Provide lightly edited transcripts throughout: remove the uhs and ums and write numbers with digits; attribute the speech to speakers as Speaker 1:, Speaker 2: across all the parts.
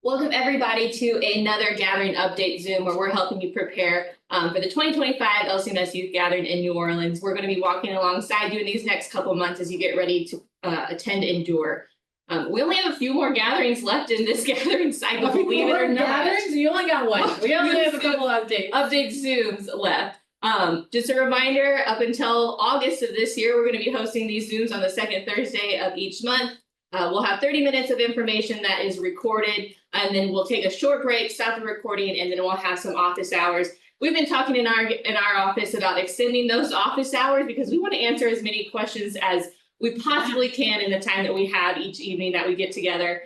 Speaker 1: Welcome everybody to another Gathering Update Zoom where we're helping you prepare for the 2025 LCMS Youth Gathering in New Orleans. We're going to be walking alongside you in these next couple months as you get ready to attend Endure. We only have a few more gatherings left in this gathering cycle, believe it or not.
Speaker 2: Gatherings? You only got one. We only have a couple updates.
Speaker 1: Update Zooms left. Just a reminder, up until August of this year, we're going to be hosting these Zooms on the second Thursday of each month. We'll have 30 minutes of information that is recorded, and then we'll take a short break, stop the recording, and then we'll have some office hours. We've been talking in our office about extending those office hours because we want to answer as many questions as we possibly can in the time that we have each evening that we get together.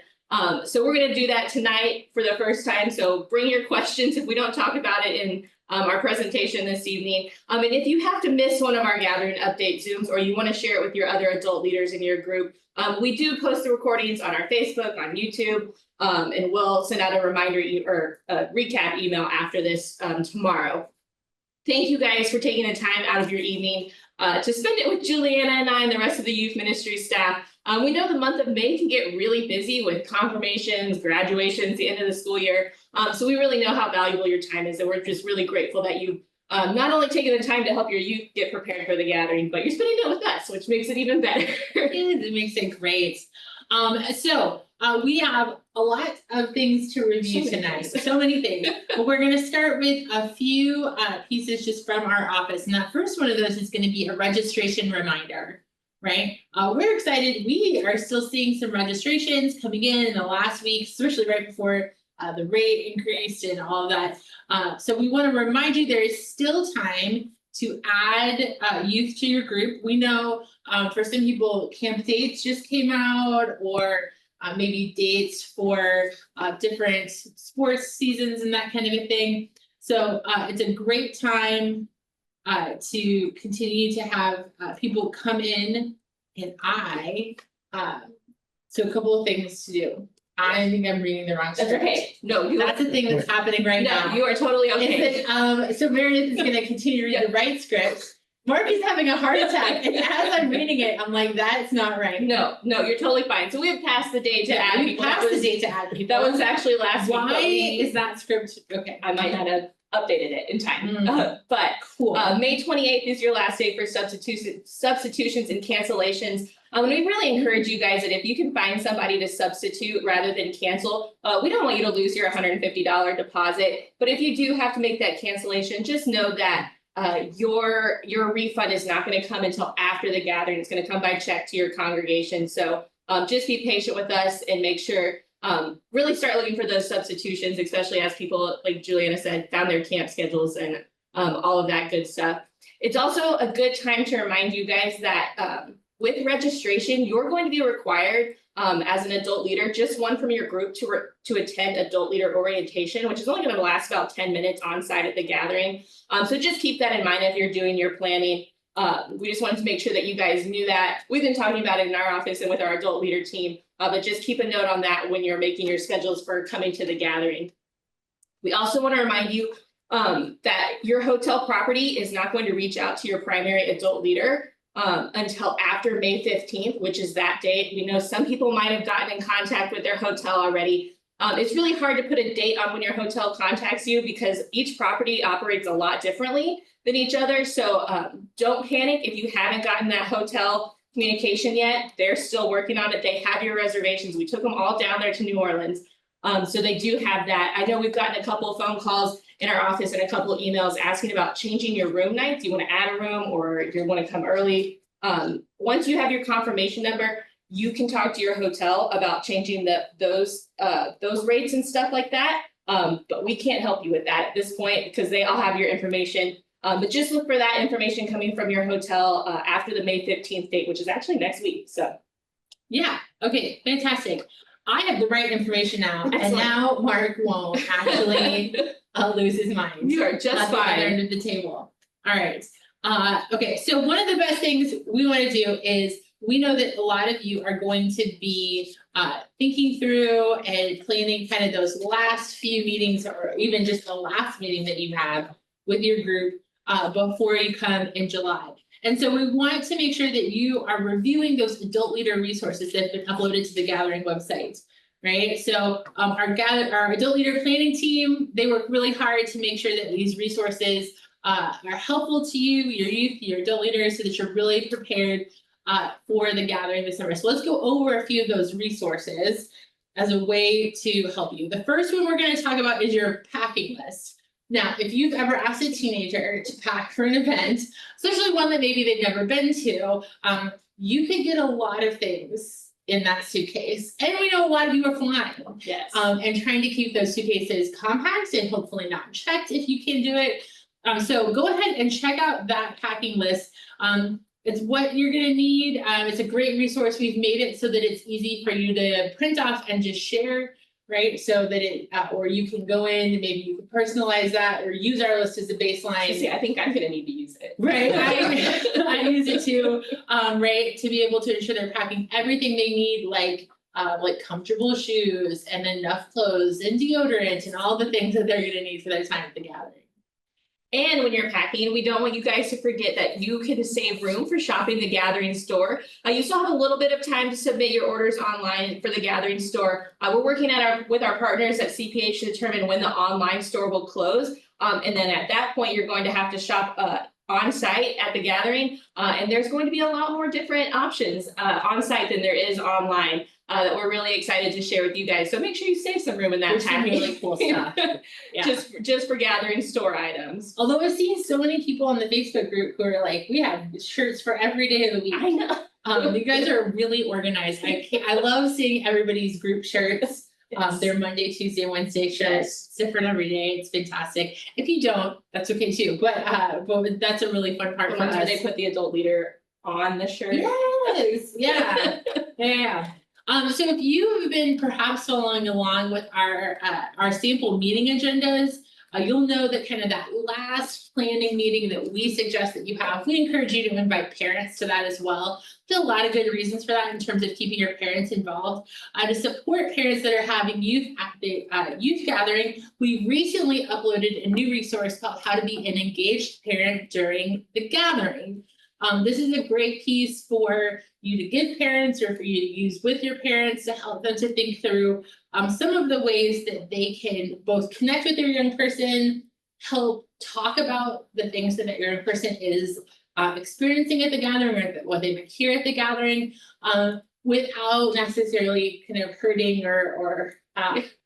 Speaker 1: So we're going to do that tonight for the first time. So bring your questions if we don't talk about it in our presentation this evening. And if you have to miss one of our Gathering Update Zooms or you want to share it with your other adult leaders in your group, we do post the recordings on our Facebook, on YouTube, and we'll send out a reminder or a recap email after this tomorrow. Thank you guys for taking the time out of your evening to spend it with Juliana and I and the rest of the youth ministry staff. We know the month of May can get really busy with confirmations, graduations, the end of the school year. So we really know how valuable your time is, and we're just really grateful that you not only taking the time to help your youth get prepared for the gathering, but you're spending it with us, which makes it even better.
Speaker 2: It makes it great. So we have a lot of things to review tonight. So many things. But we're going to start with a few pieces just from our office. And that first one of those is going to be a registration reminder, right? We're excited. We are still seeing some registrations coming in the last week, especially right before the rate increased and all of that. So we want to remind you there is still time to add youth to your group. We know for some people, camp dates just came out, or maybe dates for different sports seasons and that kind of a thing. So it's a great time to continue to have people come in. And so a couple of things to do. I think I'm reading the wrong script.
Speaker 1: That's okay. No,
Speaker 2: that's the thing that's happening right now.
Speaker 1: No, you are totally okay.
Speaker 2: So Meredith is going to continue to read the right script. Mark is having a heart attack, and as I'm reading it, I'm like, that's not right.
Speaker 1: No, you're totally fine. So we have passed the date to add people.
Speaker 2: Passed the date to add people.
Speaker 1: That was actually last week.
Speaker 2: Why is that script? Okay,
Speaker 1: I might not have updated it in time. But
Speaker 2: cool.
Speaker 1: May 28th is your last day for substitutions and cancellations. And we really encourage you guys that if you can find somebody to substitute rather than cancel, we don't want you to lose your $150 deposit. But if you do have to make that cancellation, just know that your refund is not going to come until after the gathering. It's going to come by check to your congregation. So just be patient with us and make sure really start looking for those substitutions, especially as people, like Juliana said, found their camp schedules and all of that good stuff. It's also a good time to remind you guys that with registration, you're going to be required as an adult leader, just one from your group to attend adult leader orientation, which is only going to last about 10 minutes on site at the gathering. So just keep that in mind if you're doing your planning. We just wanted to make sure that you guys knew that. We've been talking about it in our office and with our adult leader team, but just keep a note on that when you're making your schedules for coming to the gathering. We also want to remind you that your hotel property is not going to reach out to your primary adult leader until after May 15th, which is that date. We know some people might have gotten in contact with their hotel already. It's really hard to put a date on when your hotel contacts you because each property operates a lot differently than each other. So don't panic if you haven't gotten that hotel communication yet. They're still working on it. They have your reservations. We took them all down there to New Orleans. So they do have that. I know we've gotten a couple of phone calls in our office and a couple of emails asking about changing your room nights. You want to add a room or you want to come early. Once you have your confirmation number, you can talk to your hotel about changing those rates and stuff like that. But we can't help you with that at this point because they all have your information. But just look for that information coming from your hotel after the May 15th date, which is actually next week. So
Speaker 2: yeah, okay, fantastic. I have the right information now.
Speaker 1: Excellent.
Speaker 2: And now Mark won't actually lose his mind.
Speaker 1: You are just
Speaker 2: at the
Speaker 1: fine.
Speaker 2: other end of the table. All right. Okay, so one of the best things we want to do is we know that a lot of you are going to be thinking through and planning kind of those last few meetings or even just the last meeting that you have with your group before you come in July. And so we want to make sure that you are reviewing those adult leader resources that have been uploaded to the Gathering website. right? So our adult leader planning team, they work really hard to make sure that these resources are helpful to you, your youth, your adult leaders, so that you're really prepared for the gathering this summer. So let's go over a few of those resources as a way to help you. The first one we're going to talk about is your packing list. Now, if you've ever asked a teenager to pack for an event, especially one that maybe they've never been to, you could get a lot of things in that suitcase. And we know a lot of you are flying.
Speaker 1: Yes.
Speaker 2: And trying to keep those suitcases compact and hopefully not checked if you can do it. So go ahead and check out that packing list. It's what you're going to need. It's a great resource. We've made it so that it's easy for you to print off and just share, right? So that it, or you can go in and maybe you can personalize that or use our list as a baseline.
Speaker 1: See, I think I'm going to need to use it.
Speaker 2: Right, I use it too, right, to be able to ensure they're packing everything they need, like comfortable shoes and enough clothes and deodorant and all the things that they're going to need for their time at the gathering.
Speaker 1: And when you're packing, we don't want you guys to forget that you can save room for shopping the Gathering store. You still have a little bit of time to submit your orders online for the Gathering store. We're working with our partners at CPH to determine when the online store will close. And then at that point, you're going to have to shop on site at the Gathering. And there's going to be a lot more different options on site than there is online. That we're really excited to share with you guys. So make sure you save some room in that packing.
Speaker 2: Really cool stuff. Yeah.
Speaker 1: Just for Gathering store items.
Speaker 2: Although I've seen so many people on the Facebook group who are like, we have shirts for every day of the week.
Speaker 1: I know.
Speaker 2: You guys are really organized. I love seeing everybody's group shirts.
Speaker 1: Yes.
Speaker 2: They're Monday, Tuesday, Wednesday shirts.
Speaker 1: Yes.
Speaker 2: It's different every day. It's fantastic. If you don't, that's okay too. But that's a really fun part
Speaker 1: The
Speaker 2: for
Speaker 1: ones where
Speaker 2: us.
Speaker 1: they put the adult leader on the shirt.
Speaker 2: Yes, yeah, yeah. So if you have been perhaps following along with our sample meeting agendas, you'll know that kind of that last planning meeting that we suggest that you have, we encourage you to invite parents to that as well. There's a lot of good reasons for that in terms of keeping your parents involved. To support parents that are having youth at the youth gathering, we recently uploaded a new resource called How to Be an Engaged Parent During the Gathering. This is a great piece for you to give parents or for you to use with your parents to help them to think through some of the ways that they can both connect with their young person, help talk about the things that that young person is experiencing at the gathering or what they would hear at the gathering without necessarily kind of hurting or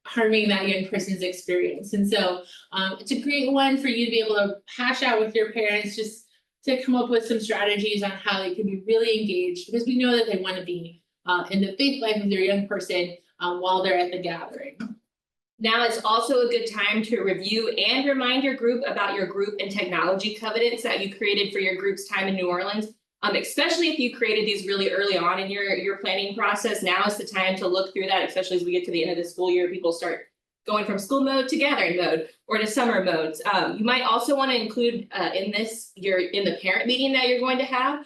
Speaker 2: harming that young person's experience. And so it's a great one for you to be able to hash out with your parents, just to come up with some strategies on how they can be really engaged, because we know that they want to be in the faith life of their young person while they're at the gathering.
Speaker 1: Now is also a good time to review and remind your group about your group and technology covenants that you created for your group's time in New Orleans. Especially if you created these really early on in your planning process. Now is the time to look through that, especially as we get to the end of the school year, people start going from school mode to gathering mode or to summer modes. You might also want to include in the parent meeting that you're going to have,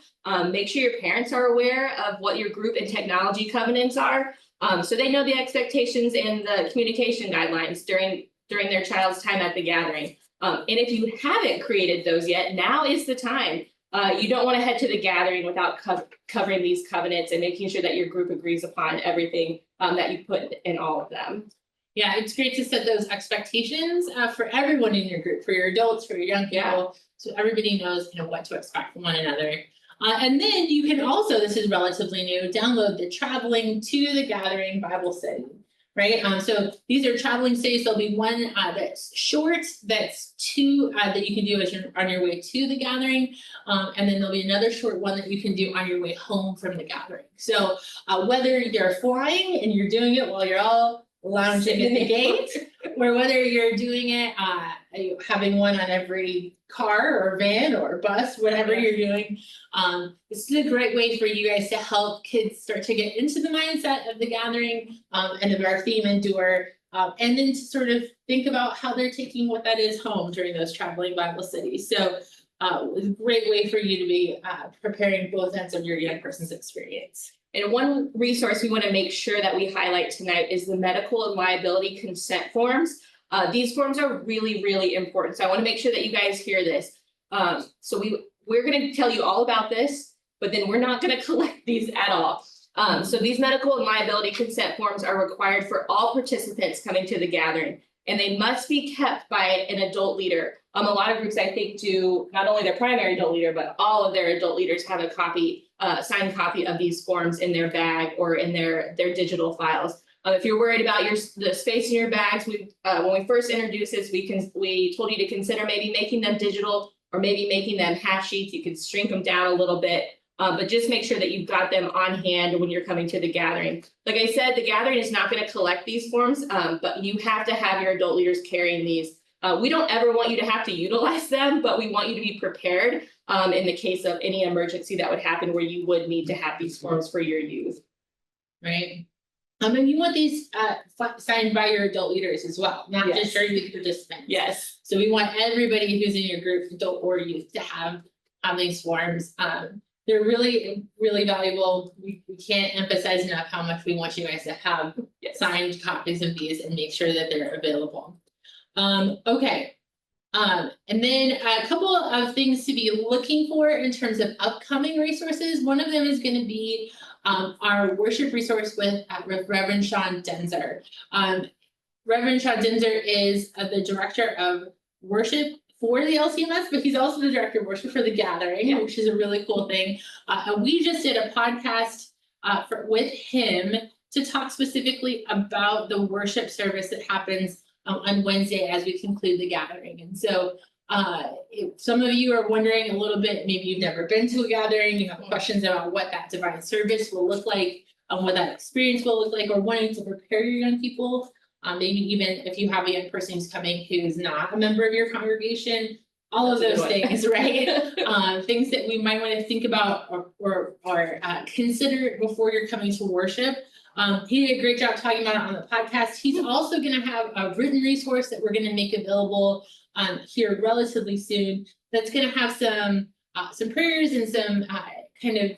Speaker 1: make sure your parents are aware of what your group and technology covenants are. So they know the expectations and the communication guidelines during their child's time at the gathering. And if you haven't created those yet, now is the time. You don't want to head to the gathering without covering these covenants and making sure that your group agrees upon everything that you put in all of them.
Speaker 2: Yeah, it's great to set those expectations for everyone in your group, for your adults, for your young people, so everybody knows kind of what to expect from one another. And then you can also, this is relatively new, download the Traveling to the Gathering Bible Study, right? So these are traveling studies. There'll be one that's short, that's two that you can do as you're on your way to the gathering. And then there'll be another short one that you can do on your way home from the gathering. So whether you're flying and you're doing it while you're all lounging at the gate, or whether you're doing it, having one on every car or van or bus, whatever you're doing. This is a great way for you guys to help kids start to get into the mindset of the gathering and of our theme Endure, and then to sort of think about how they're taking what that is home during those traveling Bible studies. So it's a great way for you to be preparing both ends of your young person's experience.
Speaker 1: And one resource we want to make sure that we highlight tonight is the medical and liability consent forms. These forms are really, really important. So I want to make sure that you guys hear this. So we're going to tell you all about this, but then we're not going to collect these at all. So these medical and liability consent forms are required for all participants coming to the gathering, and they must be kept by an adult leader. A lot of groups I think do not only their primary adult leader, but all of their adult leaders have a copy, signed copy of these forms in their bag or in their digital files. If you're worried about the space in your bags, when we first introduced this, we told you to consider maybe making them digital or maybe making them half sheets. You could shrink them down a little bit. But just make sure that you've got them on hand when you're coming to the gathering. Like I said, the gathering is not going to collect these forms, but you have to have your adult leaders carrying these. We don't ever want you to have to utilize them, but we want you to be prepared in the case of any emergency that would happen where you would need to have these forms for your youth.
Speaker 2: Right. And you want these signed by your adult leaders as well, not
Speaker 1: Yes.
Speaker 2: just your youth participants.
Speaker 1: Yes.
Speaker 2: So we want everybody who's in your group, adult or youth, to have these forms. They're really, really valuable. We can't emphasize enough how much we want you guys to have signed copies of these and make sure that they're available. Okay. And then a couple of things to be looking for in terms of upcoming resources. One of them is going to be our worship resource with Reverend Sean Denzer. Reverend Sean Denzer is the director of worship for the LCMS, but he's also the director of worship for the gathering, which is a really cool thing. And we just did a podcast with him to talk specifically about the worship service that happens on Wednesday as we conclude the gathering. And so if some of you are wondering a little bit, maybe you've never been to a gathering, you have questions about what that divine service will look like, what that experience will look like, or wanting to prepare your young people. Maybe even if you have a young person who's coming who's not a member of your congregation, all of those things, right? Things that we might want to think about or consider before you're coming to worship. He did a great job talking about it on the podcast. He's also going to have a written resource that we're going to make available here relatively soon. That's going to have some prayers and some kind of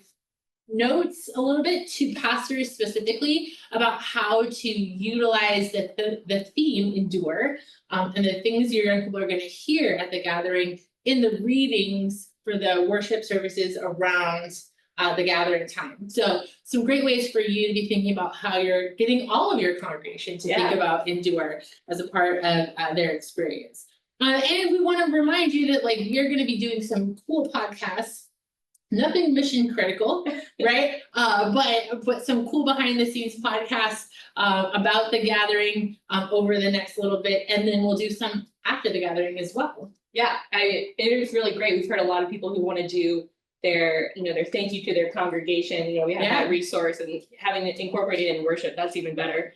Speaker 2: notes a little bit to pastors specifically about how to utilize the theme endure and the things your young people are going to hear at the gathering in the readings for the worship services around the gathering time. So some great ways for you to be thinking about how you're getting all of your congregation to think about endure as a part of their experience. And we want to remind you that we are going to be doing some cool podcasts. Nothing mission critical, right? But some cool behind the scenes podcasts about the gathering over the next little bit, and then we'll do some after the gathering as well.
Speaker 1: Yeah, it is really great. We've heard a lot of people who want to do their thank you to their congregation. We have that resource, and having it incorporated in worship, that's even better.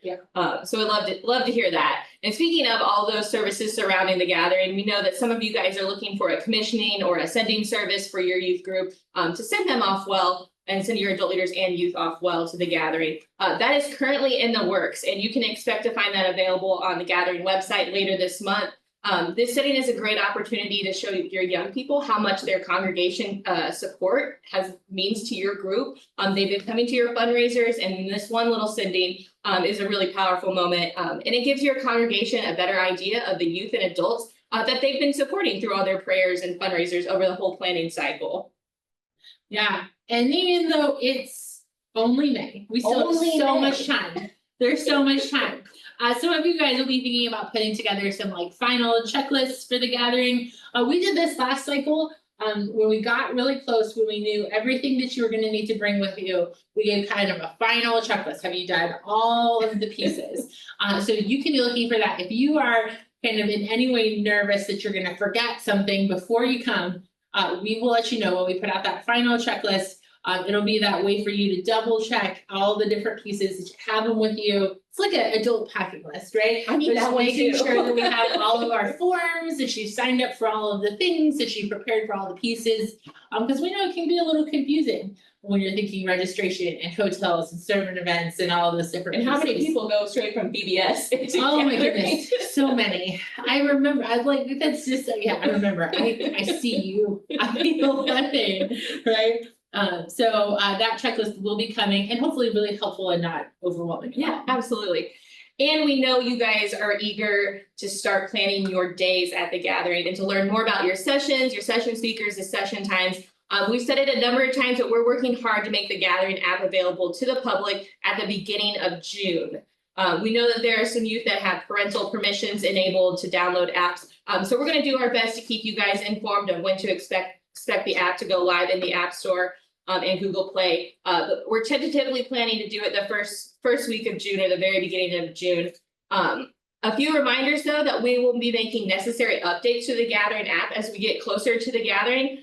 Speaker 1: So we'd love to hear that. And speaking of all those services surrounding the gathering, we know that some of you guys are looking for a commissioning or a sending service for your youth group to send them off well and send your adult leaders and youth off well to the gathering. That is currently in the works, and you can expect to find that available on the gathering website later this month. This setting is a great opportunity to show your young people how much their congregation support means to your group. They've been coming to your fundraisers, and this one little sending is a really powerful moment. And it gives your congregation a better idea of the youth and adults that they've been supporting through all their prayers and fundraisers over the whole planning cycle.
Speaker 2: Yeah, and even though it's only May, we still have so much time. There's so much time. Some of you guys will be thinking about putting together some final checklists for the gathering. We did this last cycle when we got really close, when we knew everything that you were going to need to bring with you. We gave kind of a final checklist. Have you done all of the pieces? So you can be looking for that. If you are kind of in any way nervous that you're going to forget something before you come, we will let you know when we put out that final checklist. It'll be that way for you to double check all the different pieces that you have them with you. It's like an adult packing list, right?
Speaker 1: I need that one
Speaker 2: making
Speaker 1: too.
Speaker 2: sure that we have all of our forms, that you signed up for all of the things, that you prepared for all the pieces. Because we know it can be a little confusing when you're thinking registration and hotels and sermon events and all of those different
Speaker 1: And
Speaker 2: pieces.
Speaker 1: how many people go straight from BBS into
Speaker 2: Oh my
Speaker 1: gathering?
Speaker 2: goodness, so many. I remember, that's just, I remember, I see you, I feel that pain, right? So that checklist will be coming, and hopefully really helpful and not overwhelming.
Speaker 1: Yeah, absolutely. And we know you guys are eager to start planning your days at the gathering and to learn more about your sessions, your session speakers, the session times. We've said it a number of times that we're working hard to make the Gathering app available to the public at the beginning of June. We know that there are some youth that have parental permissions enabled to download apps. So we're going to do our best to keep you guys informed of when to expect the app to go live in the App Store and Google Play. But we're tentatively planning to do it the first week of June or the very beginning of June. A few reminders, though, that we will be making necessary updates to the Gathering app as we get closer to the Gathering.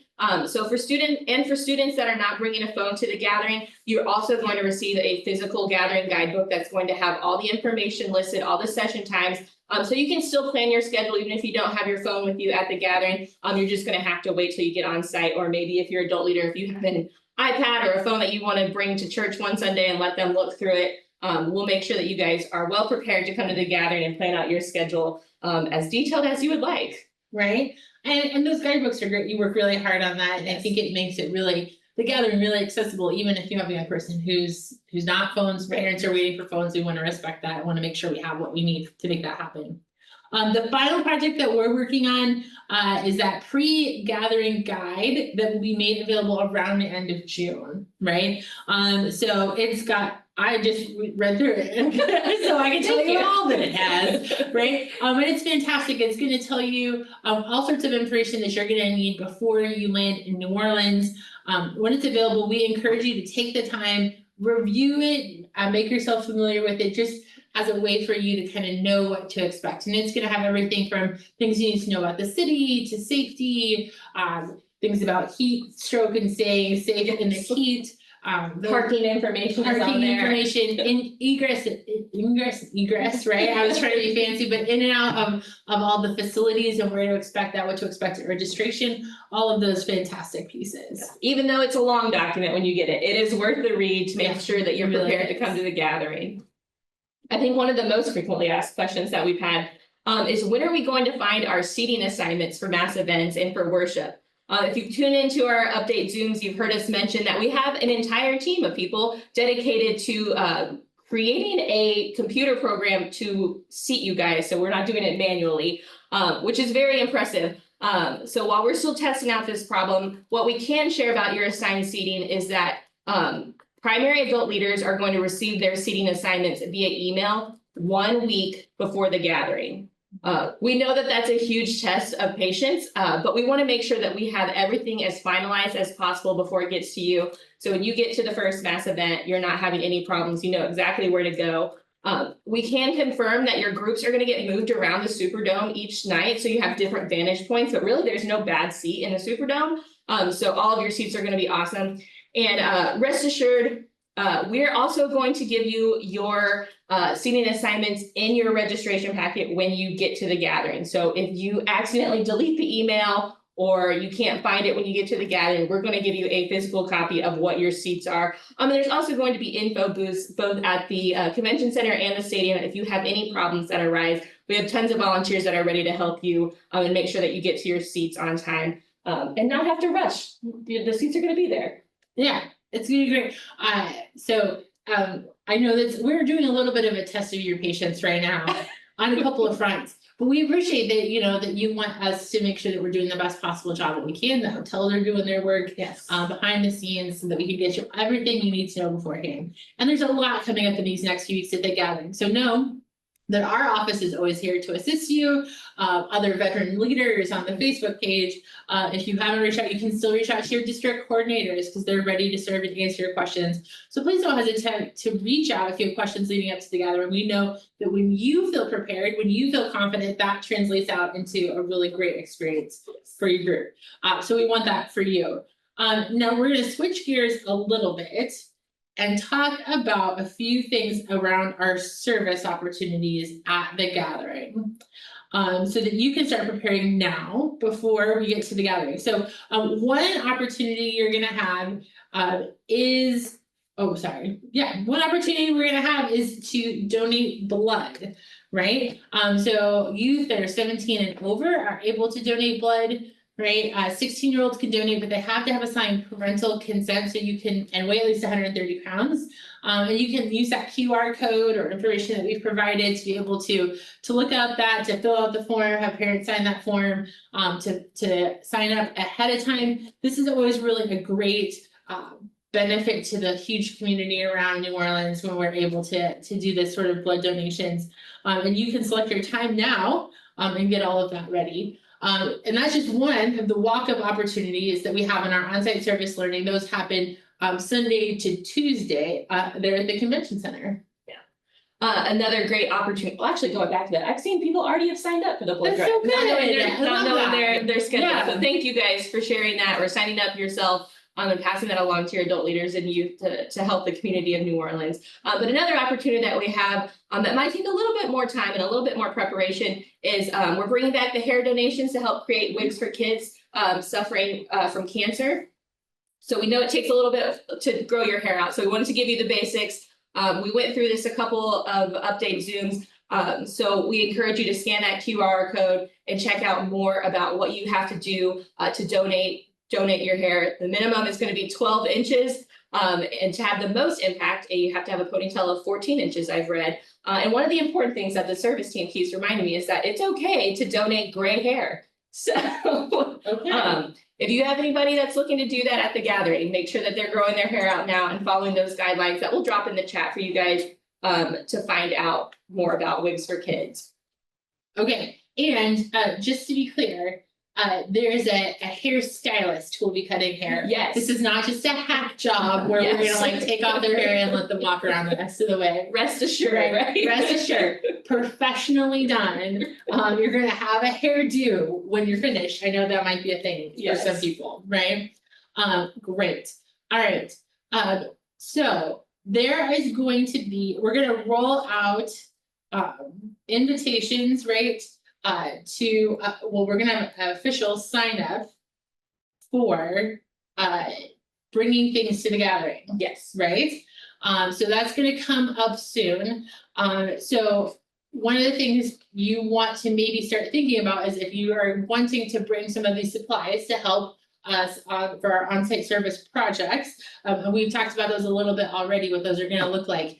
Speaker 1: So for students that are not bringing a phone to the Gathering, you're also going to receive a physical Gathering guidebook that's going to have all the information listed, all the session times. So you can still plan your schedule even if you don't have your phone with you at the Gathering. You're just going to have to wait till you get on site, or maybe if you're adult leader, if you have an iPad or a phone that you want to bring to church one Sunday and let them look through it. We'll make sure that you guys are well prepared to come to the Gathering and plan out your schedule as detailed as you would like.
Speaker 2: Right, and those guidebooks are great. You work really hard on that, and I think it makes it really, the Gathering really accessible, even if you have a young person who's not phones, parents are waiting for phones. We want to respect that. I want to make sure we have what we need to make that happen. The final project that we're working on is that pre-Gathering guide that will be made available around the end of June, right? So it's got, I just read through it, so I can tell you all that it has, right? And it's fantastic. It's going to tell you all sorts of information that you're going to need before you land in New Orleans. When it's available, we encourage you to take the time, review it, make yourself familiar with it, just as a way for you to kind of know what to expect. And it's going to have everything from things you need to know about the city to safety, things about heat stroke and staying safe in the heat.
Speaker 1: Parking information is on there.
Speaker 2: Information in egress, right? I was trying to be fancy, but in and out of all the facilities and where to expect that, what to expect at registration, all of those fantastic pieces.
Speaker 1: Even though it's a long document when you get it, it is worth the read to make sure that you're
Speaker 2: it really
Speaker 1: prepared to come to the Gathering. I think one of the most frequently asked questions that we've had is when are we going to find our seating assignments for mass events and for worship? If you tune into our update Zooms, you've heard us mention that we have an entire team of people dedicated to creating a computer program to seat you guys. So we're not doing it manually, which is very impressive. So while we're still testing out this problem, what we can share about your assigned seating is that primary adult leaders are going to receive their seating assignments via email 1 week before the Gathering. We know that that's a huge test of patience, but we want to make sure that we have everything as finalized as possible before it gets to you. So when you get to the first mass event, you're not having any problems. You know exactly where to go. We can confirm that your groups are going to get moved around the Superdome each night, so you have different vantage points, but really there's no bad seat in the Superdome. So all of your seats are going to be awesome. And rest assured, we're also going to give you your seating assignments in your registration packet when you get to the Gathering. So if you accidentally delete the email or you can't find it when you get to the Gathering, we're going to give you a physical copy of what your seats are. And there's also going to be info booths both at the convention center and the stadium. If you have any problems that arise, we have tons of volunteers that are ready to help you and make sure that you get to your seats on time and not have to rush. The seats are going to be there.
Speaker 2: Yeah, it's gonna be great. I know that we're doing a little bit of a test of your patience right now on a couple of fronts, but we appreciate that, you know, that you want us to make sure that we're doing the best possible job that we can. The hotels are doing their work behind the scenes so that we can get you everything you need to know beforehand. And there's a lot coming up in these next few weeks at the Gathering. So know that our office is always here to assist you. Other veteran leaders on the Facebook page. If you haven't reached out, you can still reach out to your district coordinators because they're ready to serve and answer your questions. So please don't hesitate to reach out if you have questions leading up to the Gathering. We know that when you feel prepared, when you feel confident, that translates out into a really great experience for your group. So we want that for you. Now we're going to switch gears a little bit and talk about a few things around our service opportunities at the Gathering. So that you can start preparing now before we get to the Gathering. So one opportunity you're gonna have one opportunity we're gonna have is to donate blood, right? So youth that are 17 and over are able to donate blood, right? 16-year-olds can donate, but they have to have assigned parental consent, so you can, and weigh at least 130 pounds. And you can use that QR code or information that we've provided to be able to look up that, to fill out the form, have parents sign that form, to sign up ahead of time. This is always really a great benefit to the huge community around New Orleans when we're able to do this sort of blood donations. And you can select your time now and get all of that ready. And that's just one of the walk-up opportunities that we have in our on-site service learning. Those happen Sunday to Tuesday there at the convention center.
Speaker 1: Another great opportunity, well, actually going back to that, I've seen people already have signed up for the blood drive.
Speaker 2: That's so good.
Speaker 1: Not knowing their schedule.
Speaker 2: Yeah.
Speaker 1: So thank you guys for sharing that or signing up yourself and passing that along to your adult leaders and youth to help the community of New Orleans. But another opportunity that we have that might take a little bit more time and a little bit more preparation is we're bringing back the hair donations to help create wigs for kids suffering from cancer. So we know it takes a little bit to grow your hair out. So we wanted to give you the basics. We went through this a couple of update Zooms. So we encourage you to scan that QR code and check out more about what you have to do to donate your hair. The minimum is going to be 12 inches. And to have the most impact, you have to have a ponytail of 14 inches, I've read. And one of the important things that the service team keeps reminding me is that it's okay to donate gray hair. So if you have anybody that's looking to do that at the gathering, make sure that they're growing their hair out now and following those guidelines that we'll drop in the chat for you guys to find out more about wigs for kids.
Speaker 2: Okay, and just to be clear, there's a hairstylist who will be cutting hair.
Speaker 1: Yes.
Speaker 2: This is not just a hack job where we're gonna like take off their hair and let them walk around the rest of the way.
Speaker 1: Rest assured, right?
Speaker 2: Rest assured, professionally done. You're gonna have a hairdo when you're finished. I know that might be a thing for some people, right? Great. All right. So there is going to be, we're gonna roll out invitations, right? We're gonna have an official sign up for bringing things to the gathering.
Speaker 1: Yes.
Speaker 2: Right? So that's gonna come up soon. So one of the things you want to maybe start thinking about is if you are wanting to bring some of these supplies to help us for our on-site service projects. And we've talked about those a little bit already, what those are gonna look like.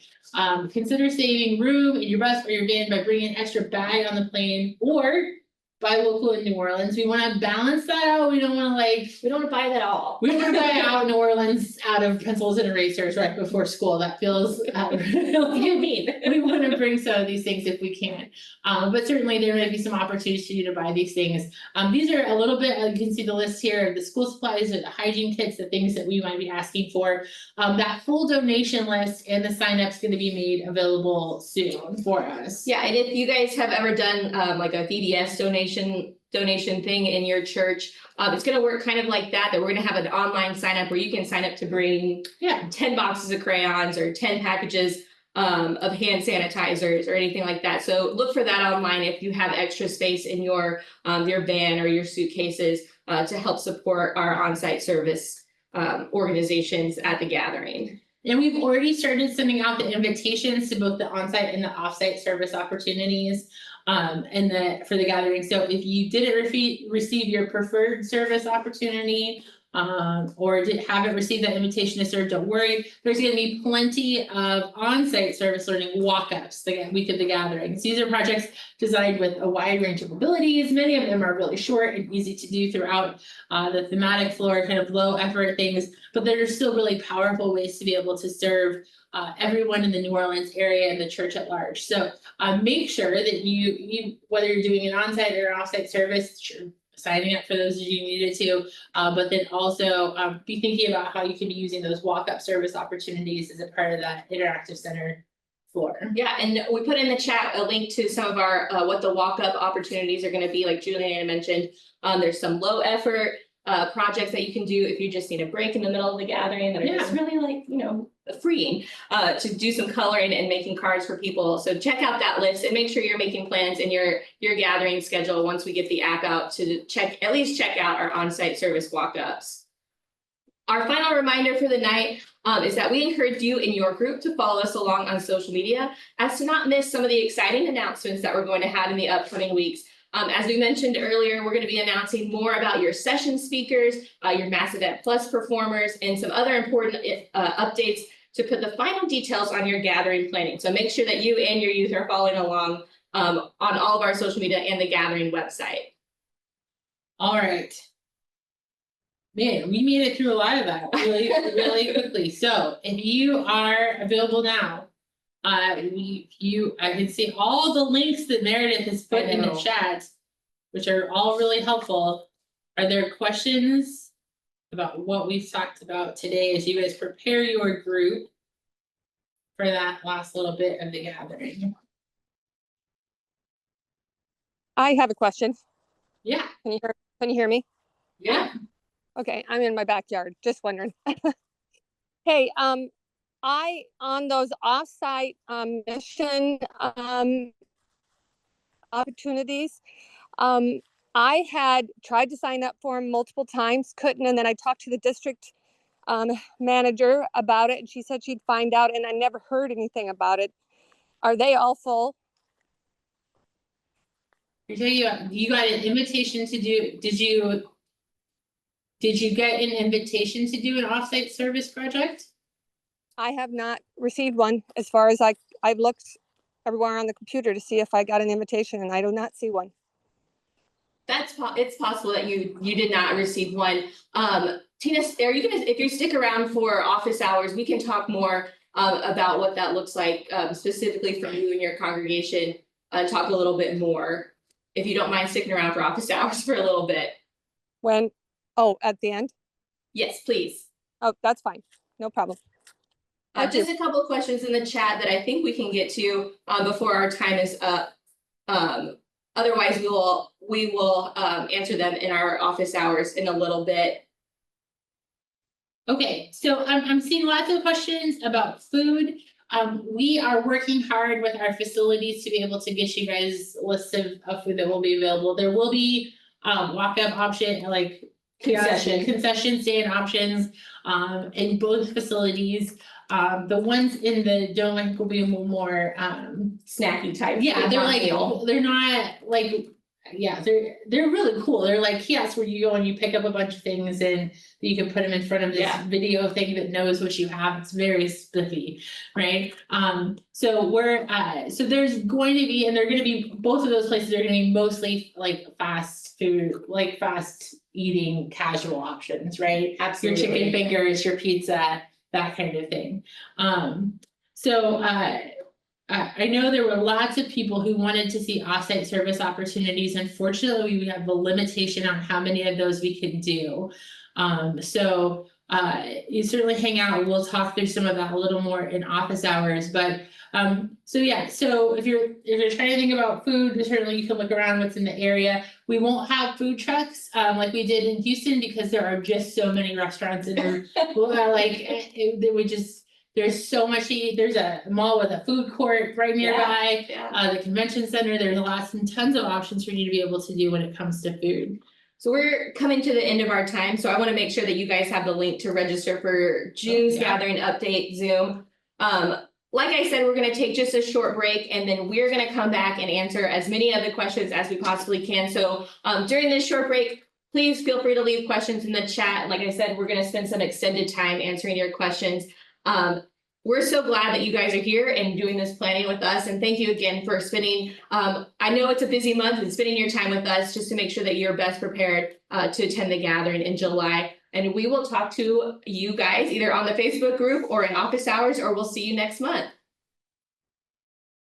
Speaker 2: Consider saving room in your bus or your van by bringing an extra bag on the plane or buy local in New Orleans. We want to balance that out. We don't want to
Speaker 1: buy that all.
Speaker 2: We don't want to buy out New Orleans out of pencils and erasers right before school. That feels really mean. We want to bring some of these things if we can. But certainly there may be some opportunities for you to buy these things. These are a little bit, you can see the list here of the school supplies or the hygiene kits, the things that we might be asking for. That full donation list and the sign up is going to be made available soon for us.
Speaker 1: Yeah, and if you guys have ever done like a VBS donation thing in your church, it's going to work kind of like that we're going to have an online sign up where you can sign up to bring 10 boxes of crayons or 10 packages of hand sanitizers or anything like that. So look for that online if you have extra space in your van or your suitcases to help support our on-site service organizations at the gathering.
Speaker 2: And we've already started sending out the invitations to both the on-site and the off-site service opportunities for the gathering. So if you didn't receive your preferred service opportunity or haven't received that invitation to serve, don't worry. There's going to be plenty of on-site service learning walk-ups the week of the gatherings. These are projects designed with a wide range of abilities. Many of them are really short and easy to do throughout the thematic floor, kind of low effort things, but there are still really powerful ways to be able to serve everyone in the New Orleans area and the church at large. So make sure that you whether you're doing an on-site or an off-site service, signing up for those as you needed to, but then also be thinking about how you can be using those walk-up service opportunities as a part of that interactive center floor.
Speaker 1: Yeah, and we put in the chat a link to some of our what the walk-up opportunities are going to be, like Juliana mentioned. There's some low effort projects that you can do if you just need a break in the middle of the gathering that are just really freeing to do some coloring and making cards for people. So check out that list and make sure you're making plans in your gathering schedule once we get the app out to at least check out our on-site service walk-ups. Our final reminder for the night is that we encourage you in your group to follow us along on social media as to not miss some of the exciting announcements that we're going to have in the upcoming weeks. As we mentioned earlier, we're going to be announcing more about your session speakers, your Mass Event Plus performers, and some other important updates to put the final details on your gathering planning. So make sure that you and your youth are following along on all of our social media and the gathering website.
Speaker 2: All right. Man, we made it through a lot of that really quickly. So if you are available now, I can see all the links that Meredith has put in the chat, which are all really helpful. Are there questions about what we've talked about today as you guys prepare your group for that last little bit of the gathering?
Speaker 3: I have a question.
Speaker 2: Yeah.
Speaker 3: Can you hear me?
Speaker 2: Yeah.
Speaker 3: Okay, I'm in my backyard, just wondering. Hey, I, on those offsite mission opportunities, I had tried to sign up for them multiple times, couldn't, and then I talked to the district manager about it, and she said she'd find out, and I never heard anything about it. Are they all full?
Speaker 2: I tell you, you got an invitation to do, did you get an invitation to do an offsite service project?
Speaker 3: I have not received one as far as I've looked everywhere on the computer to see if I got an invitation, and I do not see one.
Speaker 1: It's possible that you did not receive one. Tina, are you gonna, if you stick around for office hours, we can talk more about what that looks like specifically for you and your congregation, talk a little bit more, if you don't mind sticking around for office hours for a little bit.
Speaker 3: When, oh, at the end?
Speaker 1: Yes, please.
Speaker 3: Oh, that's fine. No problem.
Speaker 1: Just a couple of questions in the chat that I think we can get to before our time is up. Otherwise, we will answer them in our office hours in a little bit.
Speaker 2: Okay, so I'm seeing lots of questions about food. We are working hard with our facilities to be able to get you guys lists of food that will be available. There will be walk-up option, like concession stand options in both facilities. The ones in the dome I think will be a little more
Speaker 1: Snacky type.
Speaker 2: yeah, they're like they're not like yeah, they're really cool. They're like kiosks where you go and you pick up a bunch of things and you can put them in front of this video thing that knows what you have. It's very spiffy, right? So we're so there's going to be, and they're going to be, both of those places are going to be mostly like fast food, like fast eating casual options, right?
Speaker 1: Absolutely.
Speaker 2: Your chicken fingers, your pizza, that kind of thing. I know there were lots of people who wanted to see offsite service opportunities. Unfortunately, we have a limitation on how many of those we can do. You certainly hang out. We'll talk through some of that a little more in office hours. But so if you're trying to think about food, certainly you can look around what's in the area. We won't have food trucks like we did in Houston because there are just so many restaurants and they would just. There's so much to eat. There's a mall with a food court right nearby. The convention center, there's lots and tons of options for you to be able to do when it comes to food.
Speaker 1: So we're coming to the end of our time. So I want to make sure that you guys have the link to register for June's gathering update Zoom. Like I said, we're going to take just a short break and then we're going to come back and answer as many of the questions as we possibly can. So during this short break, please feel free to leave questions in the chat. Like I said, we're going to spend some extended time answering your questions. We're so glad that you guys are here and doing this planning with us. And thank you again for spending, I know it's a busy month and spending your time with us just to make sure that you're best prepared to attend the gathering in July. And we will talk to you guys either on the Facebook group or in office hours, or we'll see you next month.